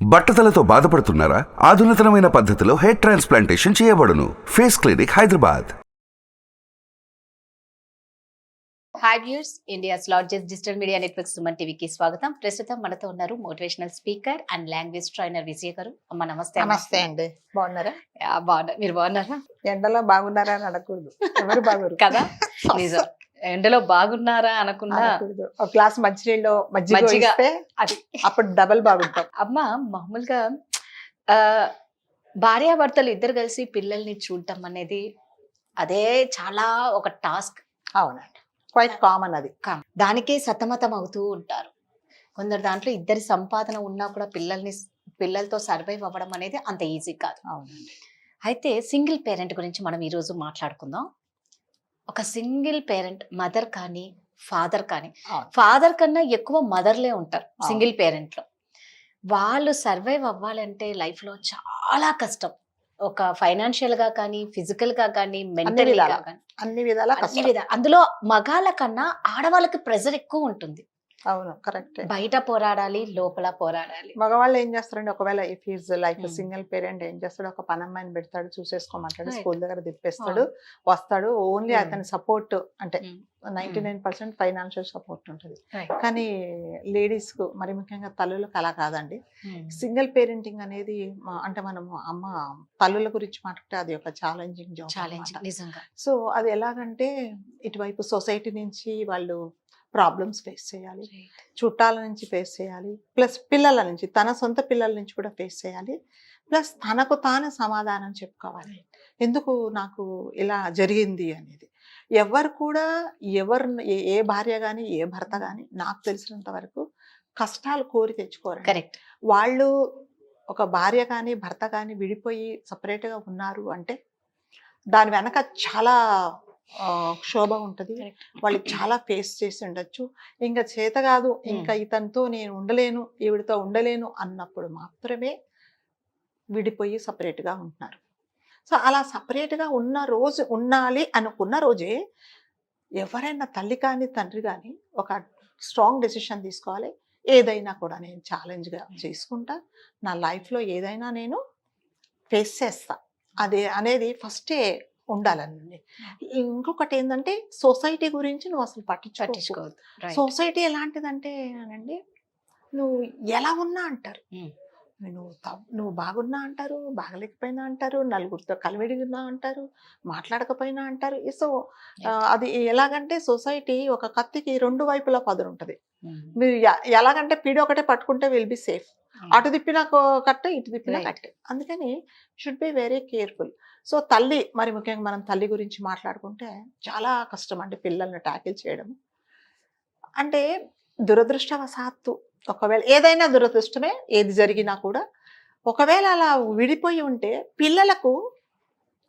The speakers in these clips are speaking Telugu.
బట్టతలతో బాధపడుతున్నారా? ఆధునితనమైన పద్ధతిలో హెయిర్ ట్రాన్స్ప్లాంటేషన్ చేయబడును. Face clinic Hyderabad. Hi viewers, India's largest digital media network Suman టీవీకి స్వాగతం. ప్రస్తుతం మనతో ఉన్నారు motivational speaker and language trainer Vijaya గారు. అమ్మ నమస్తే. నమస్తే అండి. బాగున్నారా? బాగున్నారు. మీరు బాగున్నారా? ఎండలో బాగున్నారా అని అడగకూడదు, ఎవరు బాగోరు కదా. నిజం, ఎండలో బాగున్నారా అనకుండా అనకూడదు. ఒక గ్లాస్ మంచినీళ్ళు మజ్జిగ మజ్జిగ. ఇస్తే అది అప్పుడు డబల్ బాగుంటాం. అమ్మ మామూలుగా ఆ, భార్యాభర్తలు ఇద్దరు కలిసి పిల్లల్ని చూడటం అనేది అదే చాలా ఒక టాస్క్. అవునండి, క్వైట్ కామన్ అది. దానికే సతమతం అవుతూ ఉంటారు. కొందరు దాంట్లో ఇద్దరి సంపాదన ఉన్నా కూడా పిల్లలతో సర్వైవ్ అవ్వడం అనేది అంత ఈజీ కాదు. అవునండి. అయితే సింగిల్ పేరెంట్ గురించి మనం ఈరోజు మాట్లాడుకుందాం. ఒక సింగిల్ పేరెంట్, మదర్ కానీ ఫాదర్ కానీ, అవును. ఫాదర్ కన్నా ఎక్కువ మదర్లే ఉంటారు అవును. సింగిల్ పేరెంట్లో. వాళ్ళు సర్వైవ్ అవ్వాలంటే లైఫ్లో చాలా కష్టం. ఒక ఫైనాన్షియల్గా కానీ, ఫిజికల్గా కానీ, మెంటల్గా విధాలా. కానీ, అన్ని విధాలా అన్ని కష్టం. విధాలు. అందులో మగాళ్ళ కన్నా ఆడవాళ్ళకి ప్రెజర్ ఎక్కువ ఉంటుంది. అవును, కరెక్ట్. బయట పోరాడాలి, లోపల పోరాడాలి. మగవాళ్ళు ఏం చేస్తారండి, ఒకవేళ if is like Hmm. Single parent ఏం చేస్తాడు, ఒక పనమ్మాయిని పెడతాడు, చూసేసుకోమంటాడు, Right. స్కూల్ దగ్గర తిప్పేస్తాడు, వస్తాడు. Only Hmm. అతని సపోర్ట్ అంటే Hmm. 99% ఫైనాన్షియల్ సపోర్ట్ ఉంటుంది. Right. కానీ లేడీస్ కు, మరి ముఖ్యంగా తల్లులకు అలా కాదండి. Hmm. సింగిల్ పేరెంటింగ్ అనేది అంటే మనము తల్లుల గురించి మాట్లాడితే అది ఒక ఛాలెంజింగ్ జాబ్. ఛాలెంజ్ నిజంగా. సో అది ఎలాగంటే, ఇటువైపు సొసైటీ నుంచి వాళ్ళు ప్రాబ్లమ్స్ ఫేస్ చేయాలి, చుట్టాల నుంచి ఫేస్ చేయాలి, ప్లస్ పిల్లల నుంచి, తన సొంత పిల్లల నుంచి కూడా ఫేస్ చేయాలి, ప్లస్ తనకు తాను సమాధానం చెప్పుకోవాలి, ఎందుకు నాకు ఇలా జరిగింది అనేది. ఎవరు కూడా ఏ భార్య కానీ ఏ భర్త కానీ నాకు తెలిసినంత వరకు కష్టాలు కోరి తెచ్చుకోరు. కరెక్ట్. వాళ్ళు ఒక భార్య కానీ భర్త కానీ విడిపోయి సపరేట్గా ఉన్నారు అంటే దాని వెనక చాలా క్షోభ ఉంటుంది. Correct. వాళ్ళు చాలా ఫేస్ చేసి ఉండొచ్చు. ఇంకా చేత కాదు, ఇంకా ఇతనితో నేను ఉండలేను, ఈవిడితో ఉండలేను అన్నప్పుడు మాత్రమే విడిపోయి సపరేట్గా ఉంటున్నారు. సో అలా సపరేట్గా ఉండాలి అనుకున్న రోజే ఎవరైనా తల్లి కానీ తండ్రి కానీ ఒక స్ట్రాంగ్ డెసిషన్ తీసుకోవాలి. ఏదైనా కూడా నేను ఛాలెంజ్గా చేసుకుంటా, నా లైఫ్లో ఏదైనా నేను ఫేస్ చేస్తా అదే అనేది ఫస్టే ఉండాలండి. ఇంకొకటి ఏంటంటే, సొసైటీ గురించి నువ్వు అసలు పట్టించుకోవచ్చు. పట్టించుకోవద్దు. Right. సొసైటీ ఎలాంటిదంటే అండి, నువ్వు ఎలా ఉన్నా అంటారు, Hmm. నువ్వు బాగున్నా అంటారు, బాగలేకపోయినా అంటారు, నలుగురితో కలివిడిగా అంటారు, మాట్లాడకపోయినా అంటారు. సో అది ఎలాగంటే, సొసైటీ ఒక కత్తికి రెండు వైపులా పదును ఉంటుంది. Hmm. మీరు ఎలాగంటే పీడి ఒకటే పట్టుకుంటే విల్ బి సేఫ్, అటు తిప్పిన కట్టు, ఇటు తిప్పిన Right. కట్టు. అందుకని should be very careful. So తల్లి, మరి ముఖ్యంగా మనం తల్లి గురించి మాట్లాడుకుంటే చాలా కష్టం అండి పిల్లల్ని ట్యాకిల్ చేయడం. అంటే దురదృష్టవశాత్తు, ఒకవేళ ఏదైనా దురదృష్టమే, ఏది జరిగినా కూడా ఒకవేళ అలా విడిపోయి ఉంటే పిల్లలకు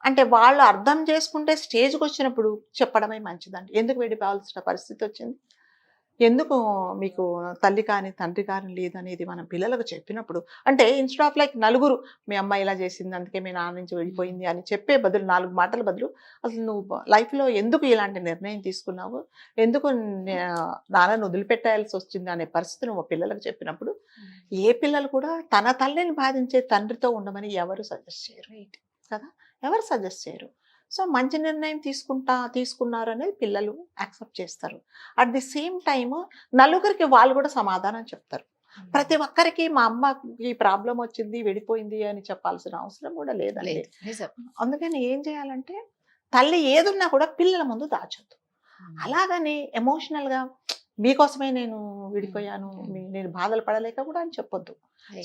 అంటే వాళ్ళు అర్థం చేసుకుంటే స్టేజ్కి వచ్చినప్పుడు చెప్పడమే మంచిదండి. ఎందుకు విడిపోవాల్సిన పరిస్థితి వచ్చింది, ఎందుకు మీకు తల్లి కానీ తండ్రి కానీ లేదనేది మనం పిల్లలకు చెప్పినప్పుడు, అంటే ఇన్స్టెడ్ ఆఫ్ లైక్ నలుగురు మీ అమ్మ ఇలా చేసింది అందుకే మీ నాన్న నుంచి వెళ్ళిపోయింది అని చెప్పే బదులు, 4 మాటల బదులు, అసలు నువ్వు లైఫ్లో ఎందుకు ఇలాంటి నిర్ణయం తీసుకున్నావు, ఎందుకు నాన్నను వదిలిపెట్టాల్సి వచ్చింది అనే పరిస్థితి నువ్వు పిల్లలకు చెప్పినప్పుడు, ఏ పిల్లలు కూడా తన తల్లిని బాధించే తండ్రితో ఉండమని ఎవరు సజెస్ట్ చేయరు కదా, ఎవరు సజెస్ట్ చేయరు. సో మంచి నిర్ణయం తీసుకున్నారు అనేది పిల్లలు యాక్సెప్ట్ చేస్తారు. అట్ ది సేమ్ టైమ్ నలుగురికి వాళ్ళు కూడా సమాధానం చెప్తారు. ప్రతి ఒక్కరికి మా అమ్మకి ప్రాబ్లం వచ్చింది విడిపోయింది అని చెప్పాల్సిన అవసరం కూడా లేదండి. లేదు. నిజం. అందుకని ఏం చేయాలంటే, తల్లి ఏదున్నా కూడా పిల్లల ముందు దాచొద్దు. అలాగని ఎమోషనల్గా మీకోసమే నేను విడిపోయాను, నేను బాధలు పడలేక కూడా అని చెప్పొద్దు.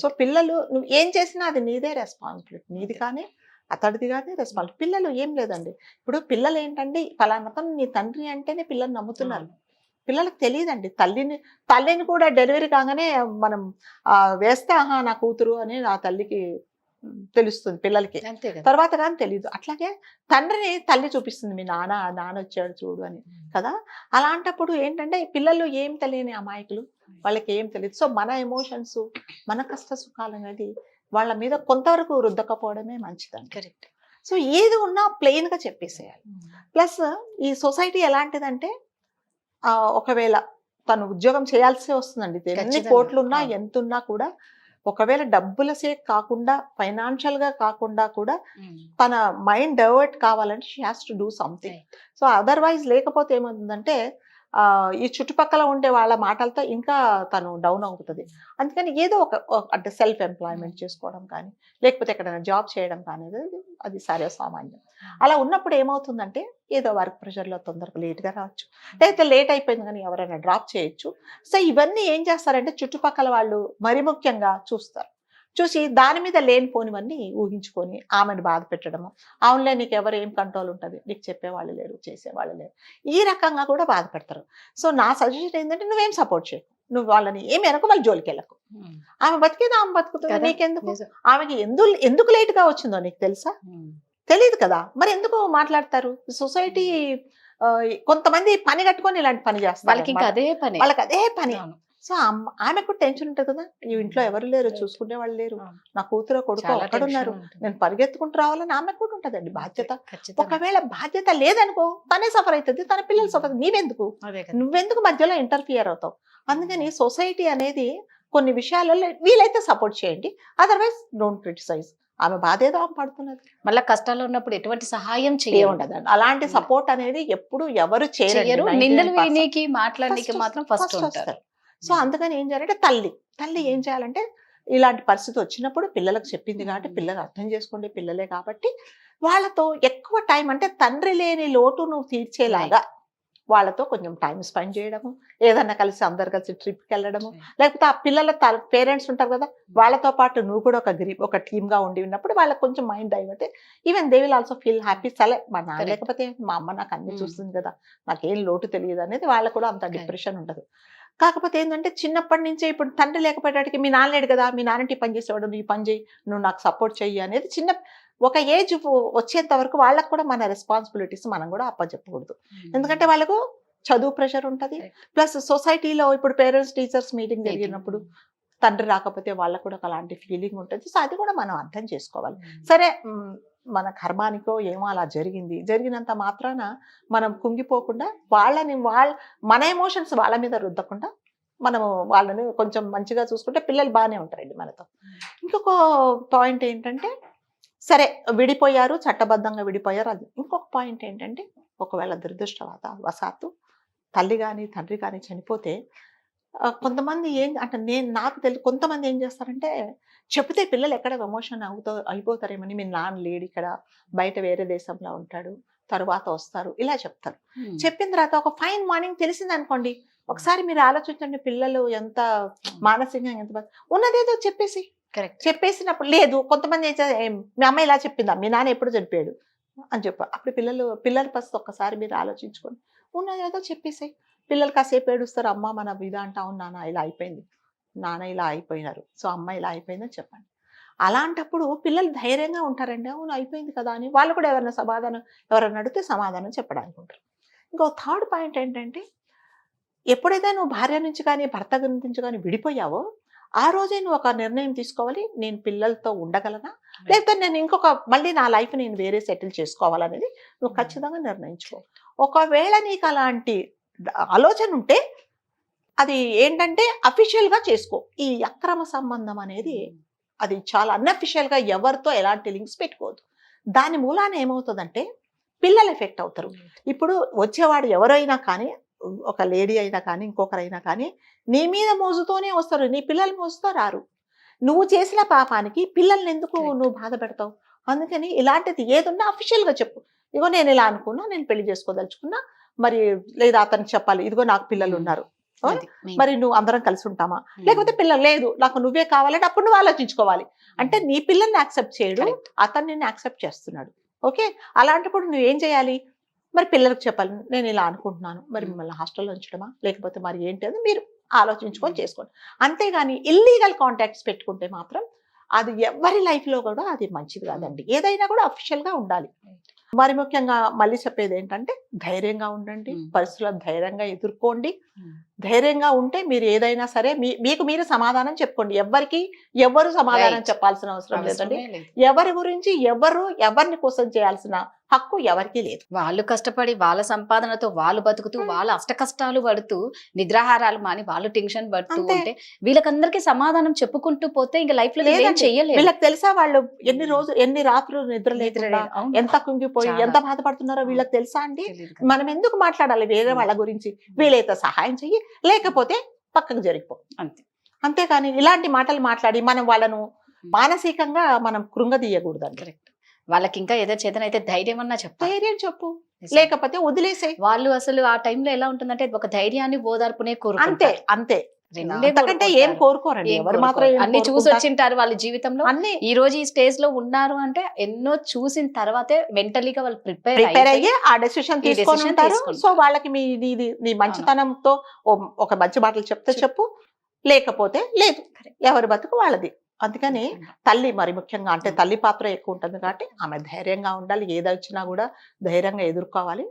సో పిల్లలు నువ్వు ఏం చేసినా అది నీదే రెస్పాన్సిబిలిటీ, నీది కానీ అతడిది కానీ రెస్పాన్సిబిలిటీ. పిల్లలు ఏం లేదండి, ఇప్పుడు పిల్లలు ఏంటంటే ఫలానా నీ తండ్రి అంటేనే పిల్లలు నమ్ముతున్నారు. పిల్లలకు తెలియదండి, తల్లిని కూడా డెలివరీ కాగానే మనం వేస్తే ఆహా నా కూతురు అని ఆ తల్లికి తెలుస్తుంది పిల్లలకి, అంతే కదా. తర్వాత కానీ తెలియదు. అట్లాగే తండ్రిని తల్లి చూపిస్తుంది, మీ నాన్న వచ్చాడు చూడు అని కదా. అలాంటప్పుడు ఏంటంటే పిల్లలు ఏం తెలియని అమాయకులు, వాళ్ళకి ఏం తెలియదు. సో మన ఎమోషన్స్, మన కష్ట సుఖాలు అనేది వాళ్ళ మీద కొంతవరకు రుద్దకపోవడమే మంచిదండి. కరెక్ట్. సో ఏది ఉన్నా ప్లెయిన్గా చెప్పేసేయాలి. ప్లస్ ఈ సొసైటీ ఎలాంటిదంటే, ఒకవేళ తను ఉద్యోగం చేయాల్సి వస్తుందండి, ఎన్ని ఖచ్చితంగా. కోట్లున్నా అవును. ఎంతున్నా కూడా ఒకవేళ డబ్బుల సేక్ కాకుండా ఫైనాన్షియల్ గా కాకుండా కూడా తన మైండ్ డైవర్ట్ కావాలంటే she has to do something. So otherwise లేకపోతే ఏమవుతుందంటే ఈ చుట్టుపక్కల ఉండే వాళ్ళ మాటలతో ఇంకా తను డౌన్ అవుతుంది. అందుకని ఏదో అంటే సెల్ఫ్ ఎంప్లాయ్మెంట్ చేసుకోవడం కానీ లేకపోతే ఎక్కడైనా జాబ్ చేయడం కానీ అది సర్వసామాన్యం. అలా ఉన్నప్పుడు ఏమవుతుందంటే ఏదో వర్క్ ప్రెషర్లో తొందరగా లేట్గా రావచ్చు, లేకపోతే లేట్ అయిపోయింది కానీ ఎవరైనా డ్రాప్ చేయొచ్చు. సో ఇవన్నీ ఏం చేస్తారంటే చుట్టుపక్కల వాళ్ళు మరి ముఖ్యంగా చూసి దాని మీద లేనిపోనివన్నీ ఊహించుకొని ఆమెను బాధ పెట్టడము. అవునులే నీకు ఎవరు ఏం కంట్రోల్ ఉంటుంది, నీకు చెప్పేవాళ్ళు లేరు, చేసేవాళ్ళు లేరు, ఈ రకంగా కూడా బాధపెడతారు. సో నా సజెషన్ ఏంటంటే నువ్వేం సపోర్ట్ చేయకు, నువ్వు వాళ్ళని ఏమి వెనక వాళ్ళ జోలికి వెళ్ళకు. ఆమె బతికేదో ఆమె బతుకుతుంది, నీకెందుకు? ఆమెకి ఎందుకు లేట్గా వచ్చిందో నీకు తెలుసా? తెలియదు కదా, మరి ఎందుకు మాట్లాడతారు? సొసైటీ కొంతమంది పని కట్టుకొని ఇలాంటి పని చేస్తారు, వాళ్ళకి అదే పని. సో ఆమెకు టెన్షన్ ఉంటుంది కదా, ఈ ఇంట్లో ఎవరు లేరు, చూసుకునే వాళ్ళు లేరు, నా కూతురు కొడుకు అక్కడున్నారు, నేను పరిగెత్తుకుంటూ రావాలని ఆమెకు కూడా ఉంటుందండి బాధ్యత. ఒకవేళ బాధ్యత లేదనుకో తనే సఫర్ అవుతుంది, తన పిల్లలు సఫర్. నువ్వెందుకు మధ్యలో ఇంటర్ఫియర్ అవుతావు? అందుకని సొసైటీ అనేది కొన్ని విషయాలలో వీలైతే సపోర్ట్ చేయండి, అదర్వైజ్ డోంట్ క్రిటిసైజ్. ఆమె బాధ ఏదో ఆమె పడుతున్నది, మళ్ళీ కష్టాల్లో ఉన్నప్పుడు ఎటువంటి సహాయం ఉండదండి. అలాంటి సపోర్ట్ అనేది ఎప్పుడు ఎవరు చేయరు, మాట్లాడడానికి మాత్రం ఫస్ట్ వస్తారు. సో అందుకని ఏం చేయాలంటే తల్లి ఏం చేయాలంటే ఇలాంటి పరిస్థితి వచ్చినప్పుడు పిల్లలకు చెప్పింది కాబట్టి పిల్లలు అర్థం చేసుకోండి, పిల్లలే కాబట్టి వాళ్ళతో ఎక్కువ టైం, అంటే తండ్రి లేని లోటు నువ్వు తీర్చేలాగా వాళ్ళతో కొంచెం టైం స్పెండ్ చేయడము, ఏదన్నా కలిసి అందరు కలిసి ట్రిప్కి వెళ్ళడము, లేకపోతే ఆ పిల్లల పేరెంట్స్ ఉంటారు కదా వాళ్ళతో పాటు నువ్వు కూడా ఒక టీమ్గా ఉండి ఉన్నప్పుడు వాళ్ళకి కొంచెం mind divert, even they will also feel happy. సరే మా నాన్న లేకపోతే మా అమ్మ నాకు అన్ని చూస్తుంది కదా, నాకేం లోటు తెలియదు అనేది వాళ్ళకు కూడా అంత డిప్రెషన్ ఉండదు. కాకపోతే ఏంటంటే చిన్నప్పటి నుంచే ఇప్పుడు తండ్రి లేకపోయేటికి మీ నాన్న లేడు కదా, మీ నాన్నటి పని చేసేవాడు, నువ్వు ఈ పని చేయి, నువ్వు నాకు సపోర్ట్ చెయ్యి అనేది ఒక ఏజ్ వచ్చేంత వరకు వాళ్ళకు కూడా మన రెస్పాన్సిబిలిటీస్ మనం కూడా అప్పచెప్పకూడదు. ఎందుకంటే వాళ్ళకు చదువు ప్రెషర్ ఉంటుంది, ప్లస్ సొసైటీలో ఇప్పుడు పేరెంట్స్ టీచర్స్ మీటింగ్ జరిగినప్పుడు తండ్రి రాకపోతే వాళ్ళకు కూడా అలాంటి ఫీలింగ్ ఉంటుంది. సో అది కూడా మనం అర్థం చేసుకోవాలి. సరే మన కర్మానికో ఏమో అలా జరిగినంత మాత్రాన మనం కుంగిపోకుండా మన ఎమోషన్స్ వాళ్ళ మీద రుద్దకుండా మనము వాళ్ళని కొంచెం మంచిగా చూసుకుంటే పిల్లలు బాగానే ఉంటారండి మనతో. ఇంకొక పాయింట్ ఏంటంటే సరే విడిపోయారు, చట్టబద్ధంగా విడిపోయారు, అది ఇంకొక పాయింట్ ఏంటంటే ఒకవేళ దురదృష్టవశాత్తు తల్లి కానీ తండ్రి కానీ చనిపోతే కొంతమంది నాకు కొంతమంది ఏం చేస్తారంటే చెప్తే పిల్లలు ఎక్కడ ఎమోషన్ అయిపోతారేమని, మీ నాన్న లేడు ఇక్కడ, బయట వేరే దేశంలో ఉంటాడు, తరువాత వస్తారు, ఇలా చెప్తారు. చెప్పిన తర్వాత ఒక ఫైన్ మార్నింగ్ తెలిసింది అనుకోండి, ఒకసారి మీరు ఆలోచించండి పిల్లలు ఎంత మానసికంగా ఎంత ఉన్నదేదో చెప్పేసినప్పుడు లేదు. కొంతమంది మీ అమ్మ ఇలా చెప్పిందా, మీ నాన్న ఎప్పుడు చనిపోయాడు అని చెప్పారు. అప్పుడు పిల్లల పరిస్థితి ఒక్కసారి మీరు ఆలోచించుకోండి. ఉన్నదేదో చెప్పేసాయి, పిల్లలు కాసేపు ఏడుస్తారు, అమ్మ మన విధ అంటావు, నాన్న ఇలా అయిపోయింది, నాన్న ఇలా అయిపోయినారు, సో అమ్మ ఇలా అయిపోయిందని చెప్పండి. అలాంటప్పుడు పిల్లలు ధైర్యంగా ఉంటారండి, అవును అయిపోయింది కదా అని. వాళ్ళు కూడా ఎవరైనా అడిగితే సమాధానం చెప్పడానికి ఉంటారు. ఇంకో థర్డ్ పాయింట్ ఏంటంటే ఎప్పుడైతే నువ్వు భార్య నుంచి కానీ భర్త నుంచి కానీ విడిపోయావో ఆ రోజే నువ్వు ఒక నిర్ణయం తీసుకోవాలి, నేను పిల్లలతో ఉండగలనా, లేకపోతే నేను మళ్ళీ నా లైఫ్ నేను వేరే సెటిల్ చేసుకోవాలనేది నువ్వు ఖచ్చితంగా నిర్ణయించుకో. ఒకవేళ నీకు అలాంటి ఆలోచన ఉంటే అది ఏంటంటే అఫీషియల్గా చేసుకో. ఈ అక్రమ సంబంధం అనేది అది చాలా అన్అఫీషియల్గా ఎవరితో ఎలాంటి లింక్స్ పెట్టుకోవద్దు. దాని మూలాన ఏమవుతుందంటే పిల్లలు ఎఫెక్ట్ అవుతారు. ఇప్పుడు వచ్చేవాడు ఎవరైనా కానీ, ఒక లేడీ అయినా కానీ ఇంకొకరైనా కానీ నీ మీద మోజుతోనే వస్తారు, నీ పిల్లలు మోజుతో రారు. నువ్వు చేసిన పాపానికి పిల్లల్ని ఎందుకు నువ్వు బాధ పెడతావు? అందుకని ఇలాంటిది ఏదున్నా అఫీషియల్గా చెప్పు. ఇదిగో నేను ఇలా అనుకున్నా, నేను పెళ్లి చేసుకోదలుచుకున్నా, మరి లేదా అతనికి చెప్పాలి, ఇదిగో నాకు పిల్లలు ఉన్నారు, మరి నువ్వు అందరం కలిసి ఉంటామా, లేకపోతే పిల్లలు లేదు నాకు నువ్వే కావాలంటే అప్పుడు నువ్వు ఆలోచించుకోవాలి. అంటే నీ పిల్లల్ని యాక్సెప్ట్ చేయడు, అతను నిన్ను యాక్సెప్ట్ చేస్తున్నాడు. ఓకే, అలాంటప్పుడు నువ్వేం చేయాలి, మరి పిల్లలకు చెప్పాలి, నేను ఇలా అనుకుంటున్నాను, మరి మిమ్మల్ని హాస్టల్లో ఉంచడమా లేకపోతే మరి ఏంటి అని మీరు ఆలోచించుకొని చేసుకోండి. అంతేగాని ఇల్లీగల్ కాంటాక్ట్స్ పెట్టుకుంటే మాత్రం అది ఎవరి లైఫ్లో కూడా అది మంచిది కాదండి. ఏదైనా కూడా అఫీషియల్గా ఉండాలి. మరి ముఖ్యంగా మళ్ళీ చెప్పేది ఏంటంటే ధైర్యంగా ఉండండి, పరిస్థితులను ధైర్యంగా ఎదుర్కోండి. ధైర్యంగా ఉంటే మీరు ఏదైనా సరే మీకు మీరు సమాధానం చెప్పుకోండి. ఎవరు సమాధానం Right. చెప్పాల్సిన అవసరం లేదండి. అవసరమే లేదు. ఎవరి గురించి ఎవరిని కోసం చేయాల్సిన హక్కు ఎవరికీ లేదు. వాళ్ళు కష్టపడి వాళ్ళ సంపాదనతో వాళ్ళు బతుకుతూ వాళ్ళ అష్ట కష్టాలు పడుతూ నిద్రాహారాలు మాని వాళ్ళు టెన్షన్ పడుతూ అంతే. ఉంటే వీళ్ళకందరికీ సమాధానం చెప్పుకుంటూ పోతే ఇంకా లైఫ్ లో ఏం లేదండి. చెయ్యలేదు. వీళ్ళకి తెలుసా వాళ్ళు ఎన్ని రాత్రులు నిద్ర లేకుండా అవును. ఎంత కుంగిపోయి చాలా. ఎంత బాధపడుతున్నారో వీళ్ళకి తెలుసా అండి? తెలీదు కదా. మనం ఎందుకు మాట్లాడాలి వేరే వాళ్ళ గురించి? వీలైతే సహాయం చెయ్యి, లేకపోతే పక్కకు జరిగిపో. అంతే. అంతేకాని ఇలాంటి మాటలు మాట్లాడి మనం వాళ్ళను మానసికంగా మనం కృంగదీయకూడదండి. కరెక్ట్. వాళ్ళకి ఇంకా ఏదో చేతనైతే ధైర్యం అన్నా చెప్పాలి. ధైర్యం చెప్పు, లేకపోతే వదిలేసే. వాళ్ళు అసలు ఆ టైంలో ఎలా ఉంటుందంటే ఒక ధైర్యాన్ని ఓదార్పునే అంతే కోరుకుంటారు. అంతే. రెండే అంతకంటే ఏం కోరుకుంటారు. కోరుకోరండి. ఏం ఎవరు మాత్రం కోరుకోరు. ఏం అన్ని చూసి కోరుకుంటారు? వచ్చింటారు వాళ్ళ జీవితంలో. అన్ని ఈ రోజు ఈ స్టేజ్ లో ఉన్నారు అంటే ఎన్నో చూసిన తర్వాతే మెంటలీగా వాళ్ళు ప్రిపేర్ అయ్యి ఆ డెసిషన్ ఈ తీసుకొని decision ఉంటారు. తీసుకుంటారు. సో వాళ్ళకి నీ మంచితనంతో ఒక మంచి మాటలు చెప్తే చెప్పు, లేకపోతే లేదు. ఎవరి బతుకు వాళ్ళది. అందుకని తల్లి మరి ముఖ్యంగా అంటే తల్లి పాత్ర ఎక్కువ ఉంటుంది కాబట్టి ఆమె ధైర్యంగా ఉండాలి. ఏదొచ్చినా కూడా ధైర్యంగా ఎదుర్కోవాలి.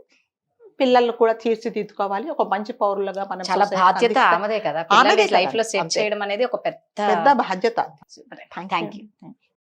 పిల్లలు కూడా తీర్చిదిద్దుకోవాలి. ఒక మంచి పౌరులుగా మనం చాలా society కి బాధ్యత అందిస్తే ఆమెదే కదా. ఆమెదే లైఫ్ లో కదా. సెట్ అంతే. చేయడం అనేది ఒక పెద్ద పెద్ద బాధ్యత. Thank you. Thank you.